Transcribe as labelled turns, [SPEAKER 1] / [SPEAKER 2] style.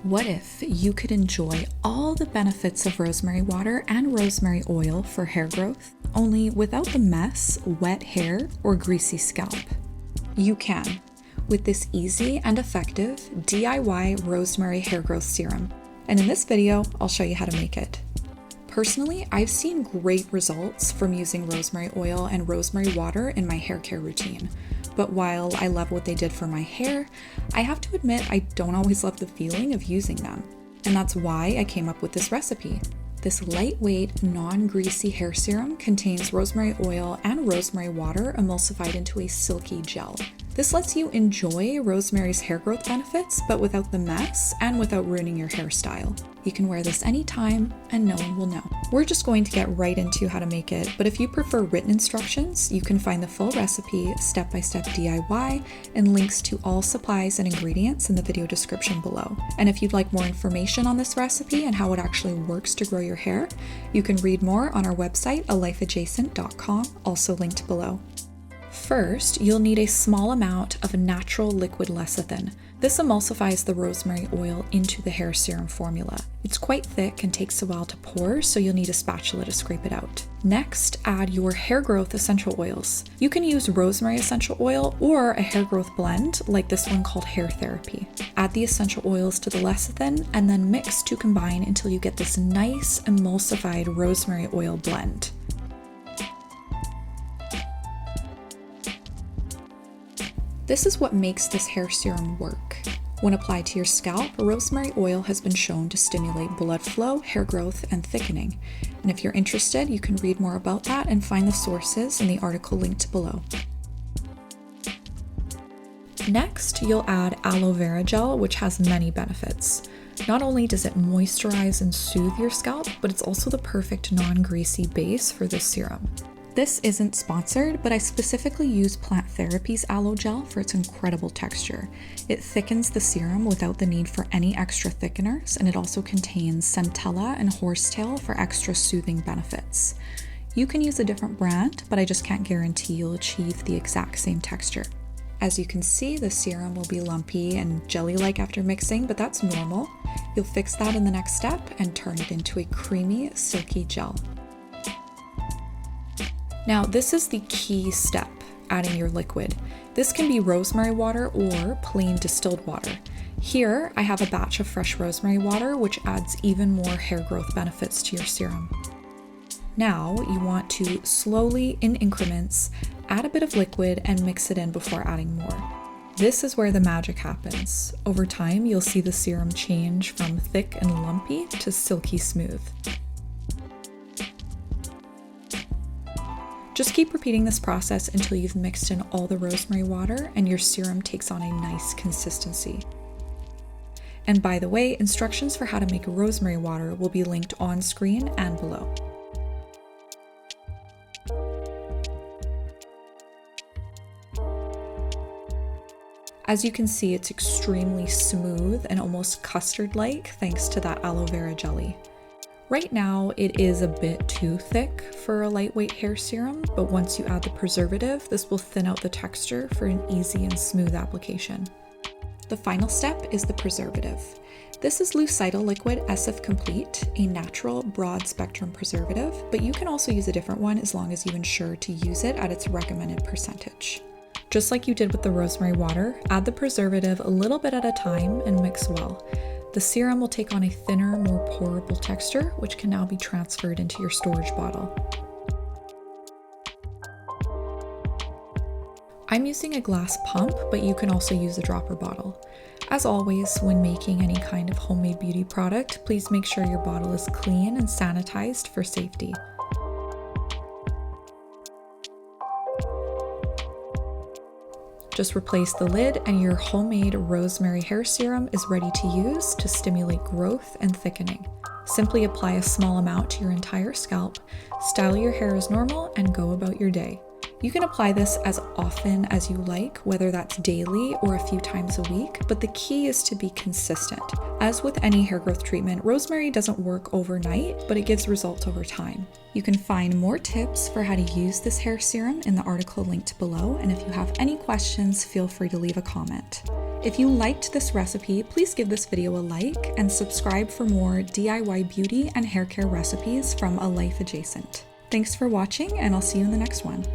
[SPEAKER 1] What if you could enjoy all the benefits of rosemary water and rosemary oil for hair growth, only without the mess, wet hair, or greasy scalp? You can, with this easy and effective DIY rosemary hair growth serum. And in this video, I'll show you how to make it. Personally, I've seen great results from using rosemary oil and rosemary water in my hair care routine. But while I love what they did for my hair, I have to admit I don't always love the feeling of using them. And that's why I came up with this recipe. This lightweight, non-greasy hair serum contains rosemary oil and rosemary water emulsified into a silky gel. This lets you enjoy rosemary's hair growth benefits, but without the mess and without ruining your hairstyle. You can wear this anytime and no one will know. We're just going to get right into how to make it, but if you prefer written instructions, you can find the full recipe, step-by-step DIY, and links to all supplies and ingredients in the video description below. And if you'd like more information on this recipe and how it actually works to grow your hair, you can read more on our website, alifeadjacent.com, also linked below. First, you'll need a small amount of natural liquid lecithin. This emulsifies the rosemary oil into the hair serum formula. It's quite thick and takes a while to pour, so you'll need a spatula to scrape it out. Next, add your hair growth essential oils. You can use rosemary essential oil or a hair growth blend like this one called Hair Therapy. Add the essential oils to the lecithin and then mix to combine until you get this nice emulsified rosemary oil blend. This is what makes this hair serum work. When applied to your scalp, rosemary oil has been shown to stimulate blood flow, hair growth, and thickening. And if you're interested, you can read more about that and find the sources in the article linked below. Next, you'll add aloe vera gel, which has many benefits. Not only does it moisturize and soothe your scalp, but it's also the perfect non-greasy base for this serum. This isn't sponsored, but I specifically use Plant Therapy's aloe gel for its incredible texture. It thickens the serum without the need for any extra thickeners, and it also contains centella and horsetail for extra soothing benefits. You can use a different brand, but I just can't guarantee you'll achieve the exact same texture. As you can see, the serum will be lumpy and jelly-like after mixing, but that's normal. You'll fix that in the next step and turn it into a creamy, silky gel. Now, this is the key step, adding your liquid. This can be rosemary water or plain distilled water. Here, I have a batch of fresh rosemary water, which adds even more hair growth benefits to your serum. Now, you want to slowly, in increments, add a bit of liquid and mix it in before adding more. This is where the magic happens. Over time, you'll see the serum change from thick and lumpy to silky smooth. Just keep repeating this process until you've mixed in all the rosemary water and your serum takes on a nice consistency. And by the way, instructions for how to make rosemary water will be linked on screen and below. As you can see, it's extremely smooth and almost custard-like thanks to that aloe vera jelly. Right now, it is a bit too thick for a lightweight hair serum, but once you add the preservative, this will thin out the texture for an easy and smooth application. The final step is the preservative. This is Lucidal Liquid SF Complete, a natural broad-spectrum preservative, but you can also use a different one as long as you ensure to use it at its recommended percentage. Just like you did with the rosemary water, add the preservative a little bit at a time and mix well. The serum will take on a thinner, more pourable texture, which can now be transferred into your storage bottle. I'm using a glass pump, but you can also use a dropper bottle. As always, when making any kind of homemade beauty product, please make sure your bottle is clean and sanitized for safety. Just replace the lid and your homemade rosemary hair serum is ready to use to stimulate growth and thickening. Simply apply a small amount to your entire scalp, style your hair as normal, and go about your day. You can apply this as often as you like, whether that's daily or a few times a week, but the key is to be consistent. As with any hair growth treatment, rosemary doesn't work overnight, but it gives results over time. You can find more tips for how to use this hair serum in the article linked below, and if you have any questions, feel free to leave a comment. If you liked this recipe, please give this video a like and subscribe for more DIY beauty and hair care recipes from a life adjacent. Thanks for watching, and I'll see you in the next one.